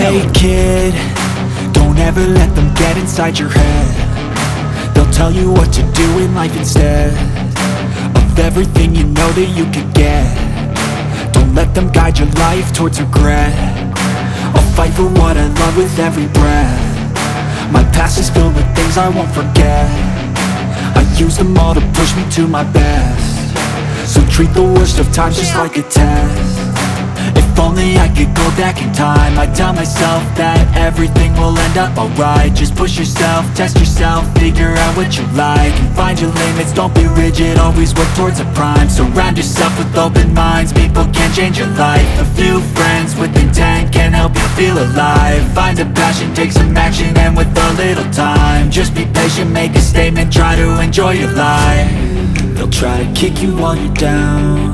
Hey kid, don't ever let them get inside your head. They'll tell you what to do in life instead of everything you know that you could get. Don't let them guide your life towards regret. I'll fight for what I love with every breath. My past is filled with things I won't forget. I use them all to push me to my best. So treat the worst of times just like a test. If only I could go back in time, I'd tell myself that everything will end up alright. Just push yourself, test yourself, figure out what you like, and find your limits, don't be rigid, always work towards a prime. Surround yourself with open minds, people can change your life. A few friends with intent can help you feel alive. Find a passion, take some action, and with a little time, just be patient, make a statement, try to enjoy your life. They'll try to kick you while you're down.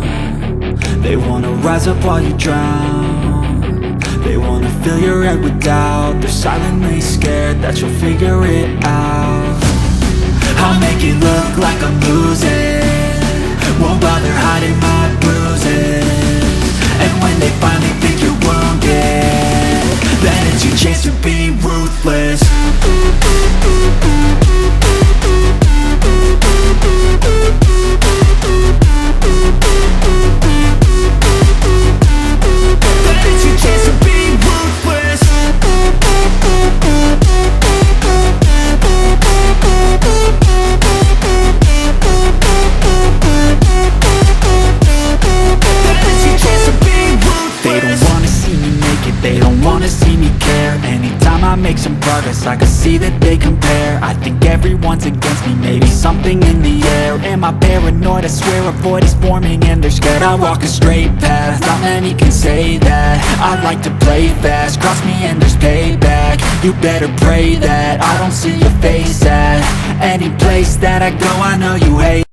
They wanna rise up while you drown. They wanna fill your head with doubt. They're silently scared that you'll figure it out. I'll make it look like I'm losing, won't bother hiding my bruises. And when they finally think you're wounded, then it's your chance to be ruthless. Make some progress, I can see that they compare. I think everyone's against me, maybe something in the air. Am I paranoid? I swear a void is forming and they're scared. I walk a straight path, not many can say that. I like to play fast, cross me and there's payback. You better pray that I don't see your face at any place that I go. I know you hate